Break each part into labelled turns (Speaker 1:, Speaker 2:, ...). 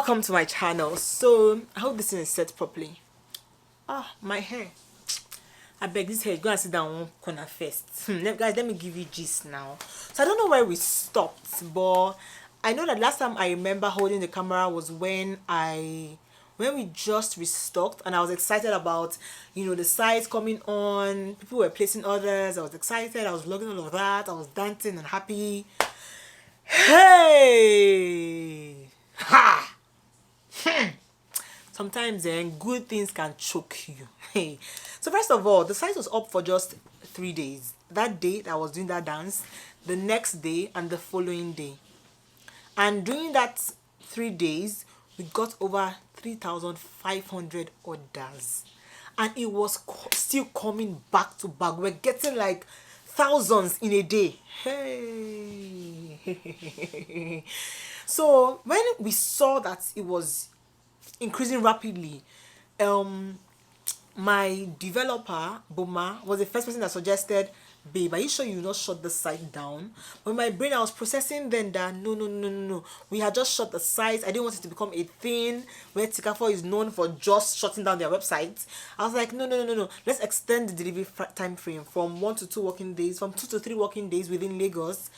Speaker 1: Welcome to my channel. So I hope this thing is set properly. My hair, I beg, this hair, go and sit down one corner first. Guys, let me give you gist now. So I don't know where we stopped, but I know that last time I remember holding the camera was when we just restocked, and I was excited about, the sites coming on, people were placing orders. I was excited, I was vlogging all of that, I was dancing and happy. Hey, ha. Sometimes good things can choke you. Hey, so first of all, the site was up for just 3 days. That day that I was doing that dance, the next day, and the following day. And during that 3 days, we got over 3,500 orders, and it was still coming back to back. We're getting like thousands in a day. Hey. So when we saw that it was increasing rapidly, my developer Boma was the first person that suggested, babe, are you sure you not shut the site down? But in my brain, I was processing then that no, we had just shut the site. I didn't want it to become a thing where Tikafo is known for just shutting down their website. I was like, no, let's extend the delivery time frame from 1 to 2 working days, from 2 to 3 working days within Lagos,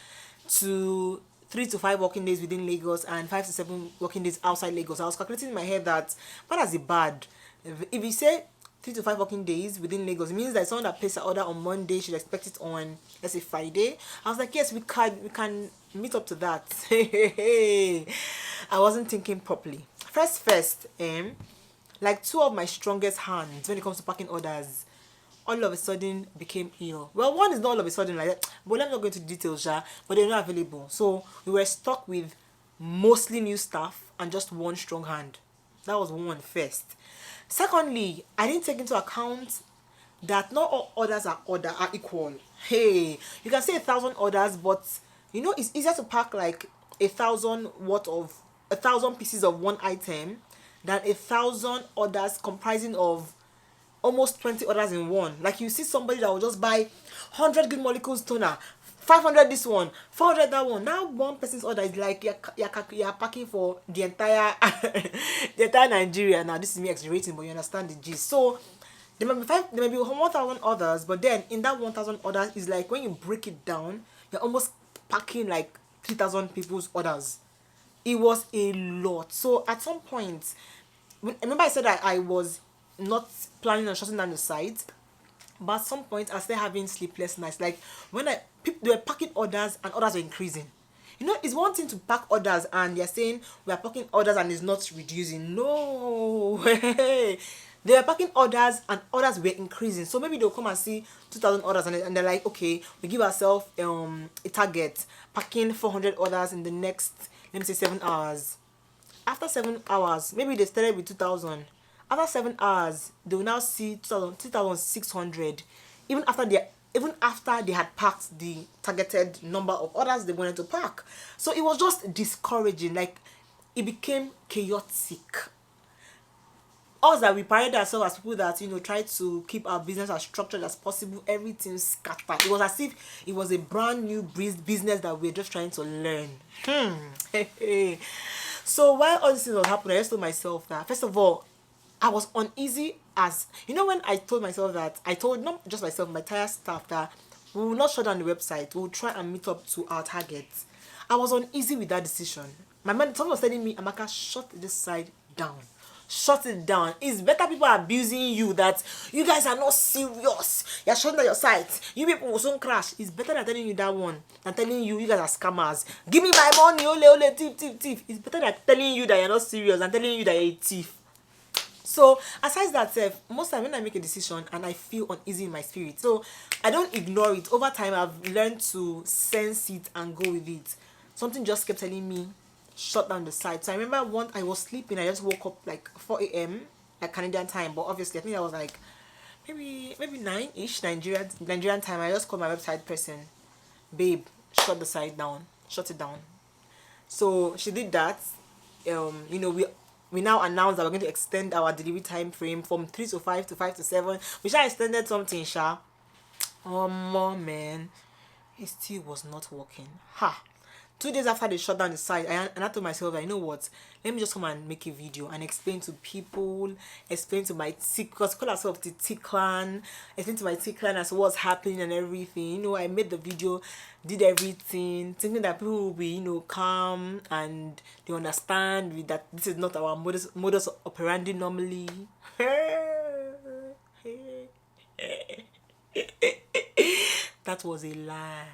Speaker 1: to 3 to 5 working days within Lagos, and 5 to 7 working days outside Lagos. I was calculating in my head that, what is it bad? If you say 3 to 5 working days within Lagos, it means that someone that placed an order on Monday should expect it on, let's say, Friday. I was like, yes, we can meet up to that. I wasn't thinking properly. First, like 2 of my strongest hands when it comes to packing orders all of a sudden became ill. Well, one is not all of a sudden like that, but let me not go into details, but they're not available. So we were stuck with mostly new staff and just one strong hand. That was one first. Secondly, I didn't take into account that not all orders are equal. Hey, you can say 1,000 orders, but it's easier to pack like 1,000 pieces of one item than 1,000 orders comprising of almost 20 orders in one. Like, you see somebody that will just buy 100 good molecules toner, 500 this one, 400 that one. Now one person's order is like you're packing for the entire the entire Nigeria. Now this is me exaggerating, but you understand the gist. So there may be 1,000 orders, but then in that 1,000 orders is like, when you break it down, you're almost packing like 3,000 people's orders. It was a lot. So at some point, remember I said that I was not planning on shutting down the site, but at some point I started having sleepless nights. Like, when they were packing orders and orders were increasing. It's one thing to pack orders and they're saying we are packing orders and it's not reducing. No. They were packing orders and orders were increasing. So maybe they'll come and see 2,000 orders and they're like, okay, we give ourselves a target, packing 400 orders in the next, let me say, 7 hours. After 7 hours, maybe they started with 2,000. After 7 hours, they will now see 2,600. Even after they had packed the targeted number of orders they wanted to pack. So it was just discouraging. Like, it became chaotic. Us that we prided ourselves as people that try to keep our business as structured as possible, everything scattered. It was as if it was a brand new business that we're just trying to learn. So while all this was happening, I just told myself that, first of all, I was uneasy. As when I told myself that, I told not just myself, my entire staff, that we will not shut down the website, we will try and meet up to our targets. I was uneasy with that decision. My man, someone was telling me, Amaka, shut this site down. Shut it down. It's better people are abusing you, that you guys are not serious. You're shutting down your site. You people will soon crash. It's better than telling you that one than telling you guys are scammers. Give me my money, ole, thief. It's better than telling you that you're not serious than telling you that you're a thief. So aside that, most time when I make a decision and I feel uneasy in my spirit, so I don't ignore it. Over time, I've learned to sense it and go with it. Something just kept telling me, shut down the site. So I remember once I was sleeping, I just woke up like 4 a.m. like Canadian time, but obviously I think I was like maybe 9-ish Nigerian time. I just called my website person, babe, shut the site down, shut it down. So she did that. We now announced that we're going to extend our delivery time frame from 3 to 5 to 5 to 7. We shall extended something, man, it still was not working. 2 days after they shut down the site, and I told myself, you know what, let me just come and make a video and explain to people, explain to my because call ourselves the T clan, explain to my T clan as what's happening and everything. You know, I made the video, did everything, thinking that people will be, you know, calm and they understand that this is not our modus operandi normally. That was a lie.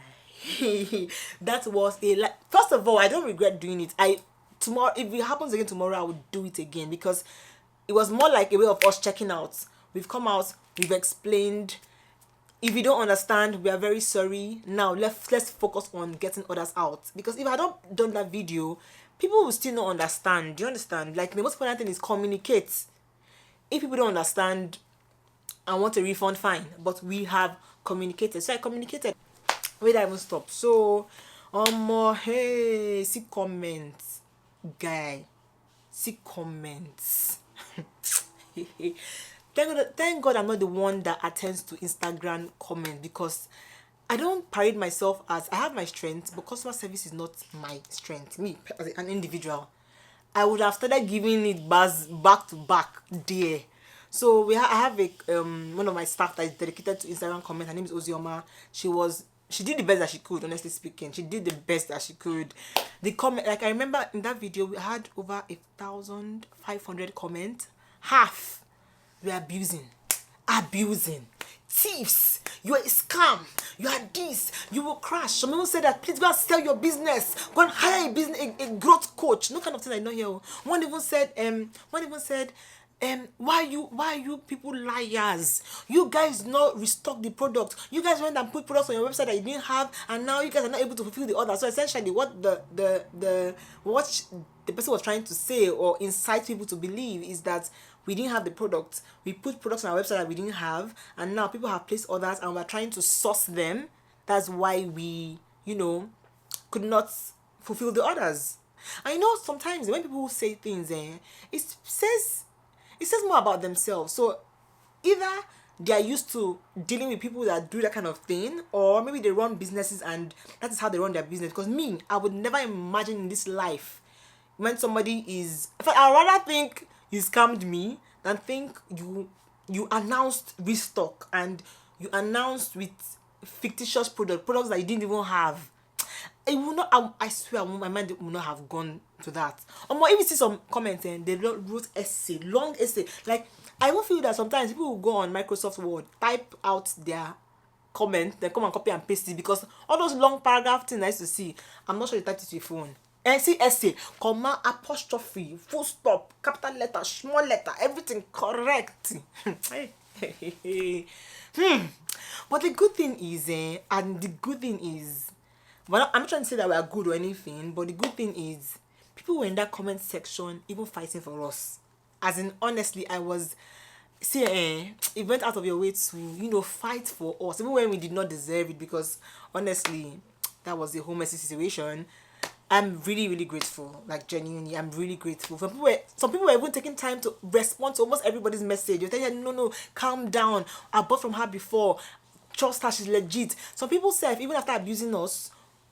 Speaker 1: That was a lie. First of all, I don't regret doing it. Tomorrow, if it happens again tomorrow, I would do it again, because it was more like a way of us checking out. We've come out, we've explained. If you don't understand, we are very sorry. Now let's focus on getting others out, because if I don't done that video, people will still not understand. Do you understand? Like, the most important thing is communicate. If people don't understand and want a refund, fine, but we have communicated. So I communicated. Wait, I even stop. So hey, see comments, guy, see comments. Thank God I'm not the one that attends to Instagram comments, because I don't parade myself as I have my strength, but customer service is not my strength. Me as an individual, I would have started giving it back to back there. So I have a one of my staff that is dedicated to Instagram comment. Her name is Ozioma. She did the best that she could, honestly speaking. She did the best that she could. The comment, like, I remember in that video we had over 1,500 comments. Half were abusing, thieves, you are a scam, you are this, you will crash. Some people said that please go and sell your business, go and hire a growth coach. No kind of thing I know here. One even said why are you people liars? You guys not restock the product. You guys went and put products on your website that you didn't have, and now you guys are not able to fulfill the order. So essentially what the person was trying to say or incite people to believe is that we didn't have the product. We put products on our website that we didn't have, and now people have placed orders and we're trying to source them. That's why we, could not fulfill the orders. I know sometimes when people say things, it says more about themselves. So either they are used to dealing with people that do that kind of thing, or maybe they run businesses and that is how they run their business. Because me, I would never imagine in this life when somebody is, in fact, I'd rather think you scammed me than think you announced restock and you announced with fictitious products that you didn't even have. It will not. I swear, my mind will not have gone to that. Or if you see some comments and they wrote long essay. Like, I will feel that sometimes people will go on Microsoft Word, type out their comment, then come and copy and paste it, because all those long paragraph things I used to see, I'm not sure you typed it to your phone. And see essay, comma, apostrophe, full stop, capital letter, small letter, everything correct. But the good thing is, well, I'm not trying to say that we are good or anything, but the good thing is people were in that comment section even fighting for us. As in, honestly, it went out of your way to, fight for us, even when we did not deserve it, because honestly, that was a whole messy situation. I'm really, really grateful. Like, genuinely, I'm really grateful. Some people were even taking time to respond to almost everybody's message. You're telling her, no, calm down. I bought from her before. Trust her, she's legit. Some people say, even after abusing us,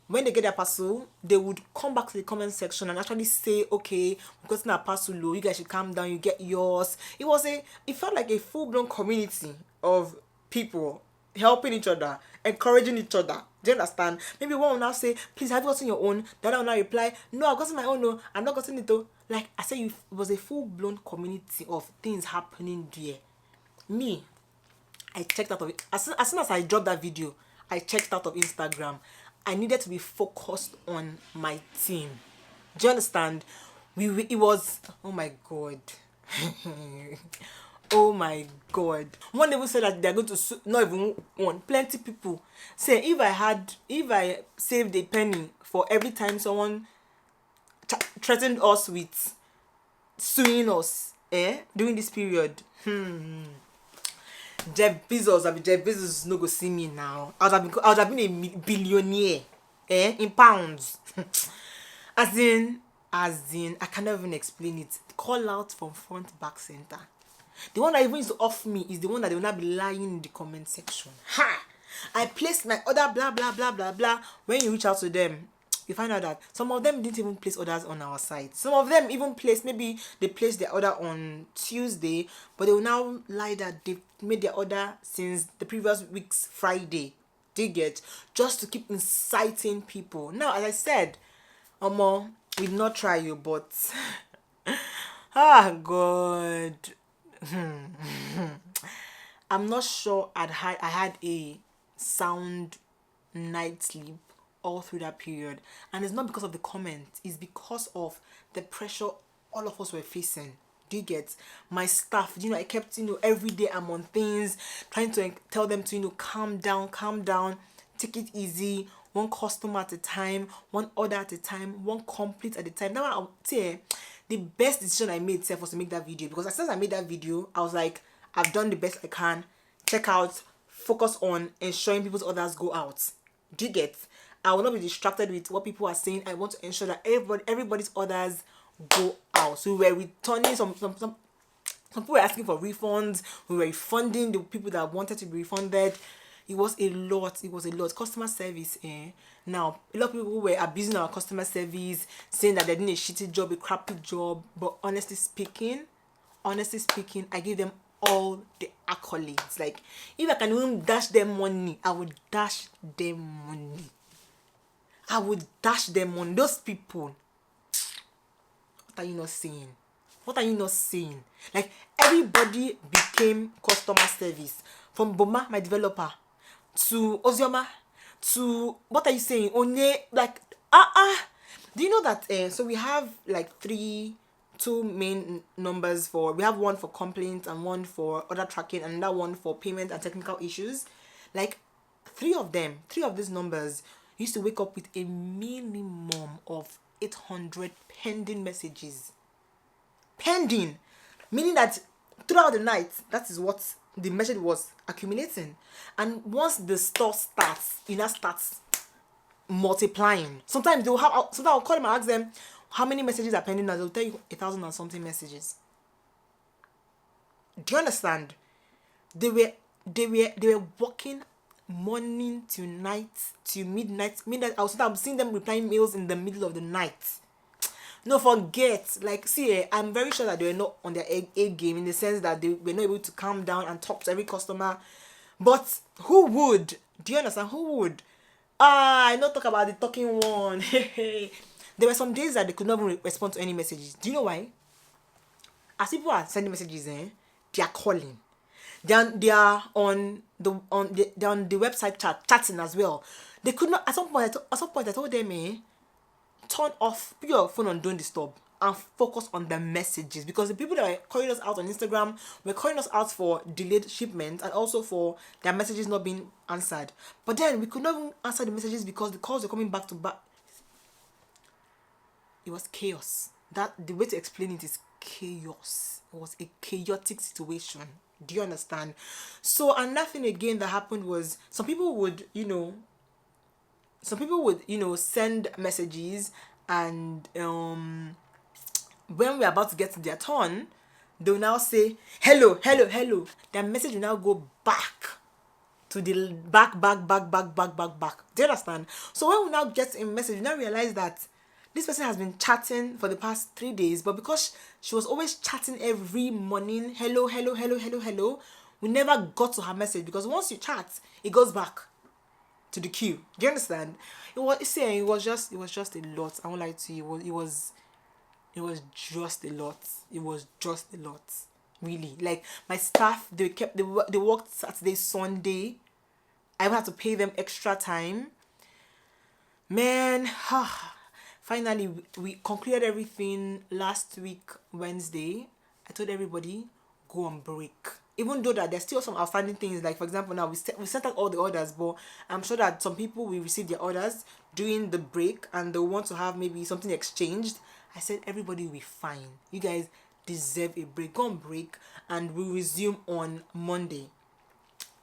Speaker 1: when they get their parcel, they would come back to the comment section and actually say, okay, we've gotten our parcel low, you guys should calm down, you get yours. It felt like a full-blown community of people helping each other, encouraging each other. Do you understand? Maybe one will now say, please, have you gotten your own? The other will now reply, no, I've gotten my own, no, I've not gotten it though. Like I said, it was a full-blown community of things happening there. Me, I checked out of it. As soon as I dropped that video, I checked out of Instagram. I needed to be focused on my team. Do you understand? It was, oh my God. Oh my God. One even said that they're going to not even one. Plenty people say if I saved a penny for every time someone threatened us with suing us, during this period, Jeff Bezos is no go see me now. I would have been a billionaire, in pounds. as in, I cannot even explain it. Call out from front, back, center. The one that even is off me is the one that they will not be lying in the comment section. Ha! I placed my order, blah blah blah blah blah. When you reach out to them, you find out that some of them didn't even place orders on our site. Some of them even placed, maybe they placed their order on Tuesday, but they will now lie that they made their order since the previous week's Friday. Do you get? Just to keep inciting people. Now, as I said, we did not try you, but God. I'm not sure I had a sound night's sleep all through that period, and it's not because of the comments, it's because of the pressure all of us were facing. Do you get? My staff, I kept, every day I'm on things, trying to tell them to, calm down, take it easy, one customer at a time, one order at a time, one complete at a time. Now I'll say the best decision I made was to make that video, because as soon as I made that video, I was like, I've done the best I can. Check out, focus on ensuring people's orders go out. Do you get? I will not be distracted with what people are saying. I want to ensure that everybody's orders go out. So we were returning some people were asking for refunds. We were refunding the people that wanted to be refunded. It was a lot. Customer service, Now, a lot of people were abusing our customer service, saying that they're doing a shitty job, a crappy job. But honestly speaking, I give them all the accolades. Like, if I can even dash them money, I would dash them money. Those people. What are you not saying? Like, everybody became customer service. From Boma, my developer, to Ozioma, to, what are you saying? Onye, like, Do you know that, so we have like two main numbers we have one for complaints and one for order tracking and another one for payment and technical issues. Like, three of these numbers used to wake up with a minimum of 800 pending messages. Pending, meaning that throughout the night, that is what the message was accumulating. And once the store starts, starts multiplying. Sometimes I'll call them and ask them how many messages are pending, and they'll tell you 1,000 and something messages. Do you understand? They were working morning to night to midnight. I'm seeing them replying mails in the middle of the night. No, forget. Like, see, I'm very sure that they were not on their A game, in the sense that they were not able to calm down and talk to every customer. But who would? Do you understand? Who would? I not talk about the talking one. There were some days that they could not even respond to any messages. Do you know why? As people are sending messages, they are calling. They are on the website chatting as well. They could not. At some point, I told them, turn off, put your phone on don't disturb, and focus on the messages, because the people that were calling us out on Instagram were calling us out for delayed shipment and also for their messages not being answered. But then we could not even answer the messages because the calls were coming back to back. It was chaos. That the way to explain it is chaos. It was a chaotic situation. Do you understand? So another thing again that happened was some people would send messages, and when we're about to get to their turn, they'll now say hello. Their message will now go back to the back. Do you understand? So when we now get a message, we now realize that this person has been chatting for the past 3 days, but because she was always chatting every morning, hello, we never got to her message, because once you chat, it goes back to the queue. Do you understand? It was just a lot. I won't lie to you. It was just a lot. It was just a lot. Really. Like, my staff, they worked Saturday, Sunday. I even had to pay them extra time. Man, finally we concluded everything last week Wednesday. I told everybody, go on break. Even though that there's still some outstanding things, like for example now we sent out all the orders, but I'm sure that some people will receive their orders during the break and they want to have maybe something exchanged. I said everybody will be fine. You guys deserve a break. Go on break and we'll resume on Monday.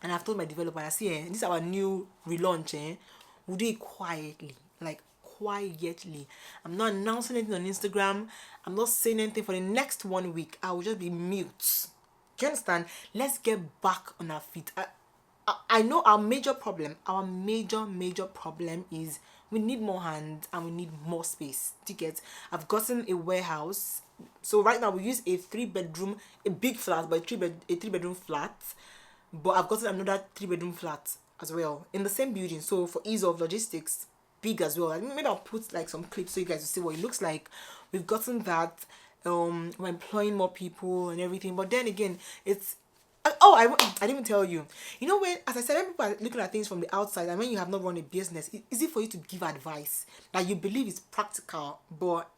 Speaker 1: And I've told my developer, I see, this is our new relaunch. We'll do it quietly, like quietly. I'm not announcing anything on Instagram. I'm not saying anything for the next 1 week. I will just be mute. Do you understand? Let's get back on our feet. I know our major problem is we need more hands and we need more space. Do you get? I've gotten a warehouse. So right now we use a 3-bedroom, a big flat, but a 3-bedroom flat. But I've gotten another 3-bedroom flat as well in the same building. So for ease of logistics, big as well. I mean, maybe I'll put like some clips so you guys will see what it looks like. We've gotten that. We're employing more people and everything. But then again, it's I didn't even tell you. You know, when, as I said, when people are looking at things from the outside and when you have not run a business, it's easy for you to give advice that you believe is practical, but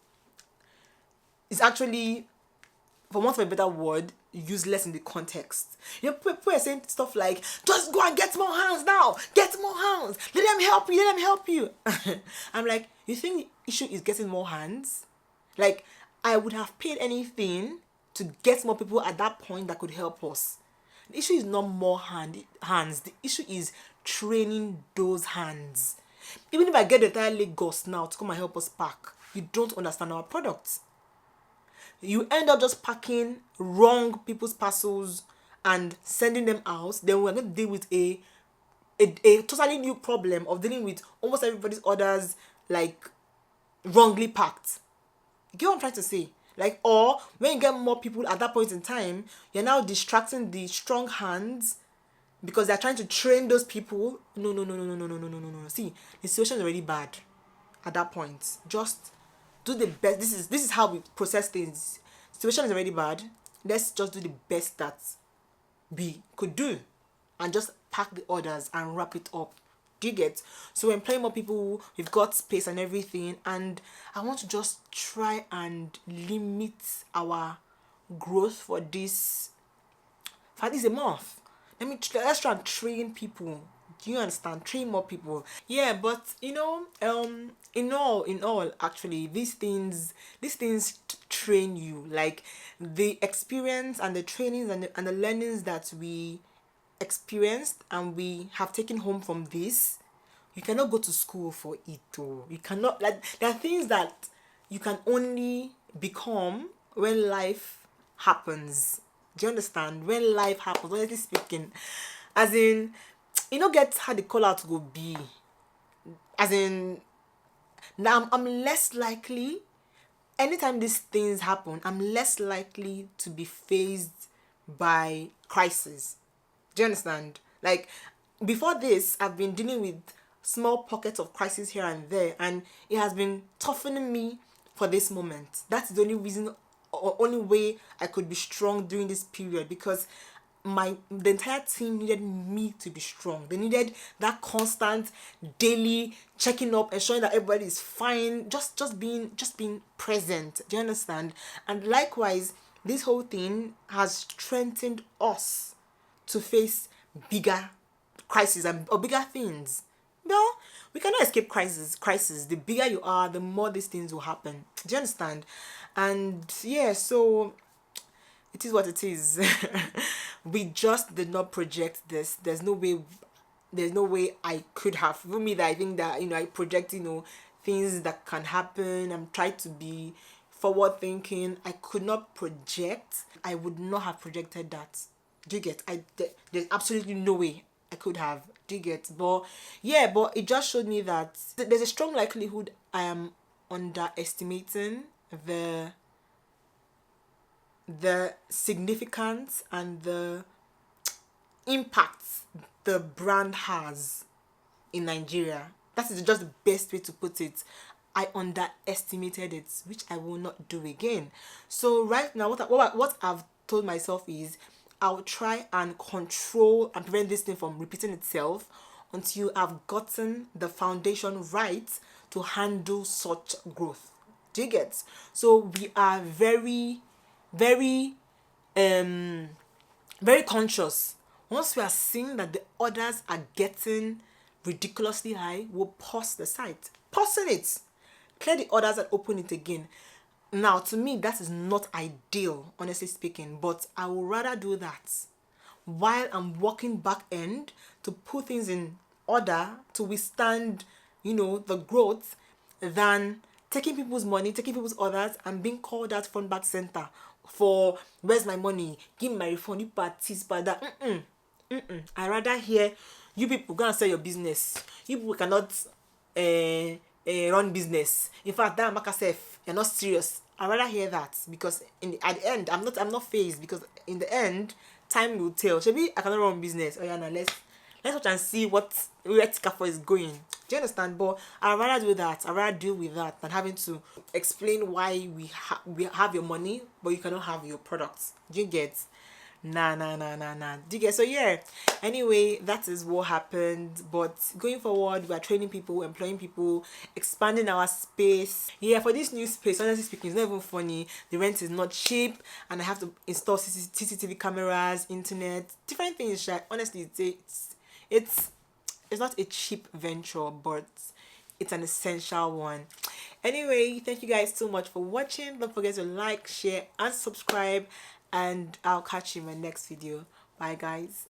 Speaker 1: it's actually, for want of a better word, useless in the context. You know, people are saying stuff like, just go and get more hands now, get more hands, let them help you, let them help you. I'm like, you think the issue is getting more hands? Like, I would have paid anything to get more people at that point that could help us. The issue is not more hands. The issue is training those hands. Even if I get the entire Lagos now to come and help us pack, you don't understand our products. You end up just packing wrong people's parcels and sending them out. Then we're going to deal with a totally new problem of dealing with almost everybody's orders like wrongly packed. You get what I'm trying to say? Like, or when you get more people at that point in time, you're now distracting the strong hands because they're trying to train those people. No. See, the situation is already bad at that point. Just do the best. This is how we process things. Situation is already bad. Let's just do the best that we could do and just pack the orders and wrap it up. Do you get? So we're employing more people, we've got space and everything, and I want to just try and limit our growth for this for at least a month. Let's try and train people. Do you understand? Train more people. Yeah, but you know, in all, actually, these things train you. Like the experience and the trainings and the learnings that we experienced and we have taken home from this, you cannot go to school for it. You cannot, like, there are things that you can only become when life happens. Do you understand? When life happens, honestly speaking, as in, you know, get how the call out go be. As in, now I'm less likely, anytime these things happen, I'm less likely to be faced by crisis. Do you understand? Like, before this, I've been dealing with small pockets of crisis here and there, and it has been toughening me for this moment. That's the only reason or only way I could be strong during this period, because the entire team needed me to be strong. They needed that constant daily checking up, ensuring that everybody is fine, just being present. Do you understand? And likewise, this whole thing has strengthened us to face bigger crises or bigger things. No, we cannot escape crisis. The bigger you are, the more these things will happen. Do you understand? And yeah, so it is what it is. We just did not project this. There's no way I could have. For me, that I think that, you know, I project, you know, things that can happen. I'm trying to be forward thinking. I could not project. I would not have projected that. Do you get? There's absolutely no way I could have. Do you get? But yeah, but it just showed me that there's a strong likelihood I am underestimating the significance and the impact the brand has in Nigeria. That is just the best way to put it. I underestimated it, which I will not do again. So right now, what I've told myself is, I'll try and control and prevent this thing from repeating itself until I've gotten the foundation right to handle such growth. Do you get? So we are very, very, very conscious. Once we are seeing that the orders are getting ridiculously high, we'll pause the site. Pausing it. Clear the orders and open it again. Now, to me, that is not ideal, honestly speaking, but I would rather do that while I'm working back end to put things in order to withstand, you know, the growth, than taking people's money, taking people's orders, and being called out front, back, center for, where's my money? Give me my refund, you parties, but that. I rather hear you people go and sell your business. You people cannot run business. In fact, that Amaka self, you're not serious. I'd rather hear that, because at the end, I'm not phased, because in the end, time will tell. Maybe I cannot run business. Oh yeah, no, let's watch and see where Tikafo is going. Do you understand? But I'd rather do that. I'd rather deal with that than having to explain why we have your money, but you cannot have your products. Do you get? Nah. Do you get? So yeah. Anyway, that is what happened. But going forward, we are training people, employing people, expanding our space. Yeah, for this new space, honestly speaking, it's not even funny. The rent is not cheap, and I have to install CCTV cameras, internet, different things. Honestly, it's it's not a cheap venture, but it's an essential one. Anyway, thank you guys so much for watching. Don't forget to like, share, and subscribe, and I'll catch you in my next video. Bye guys.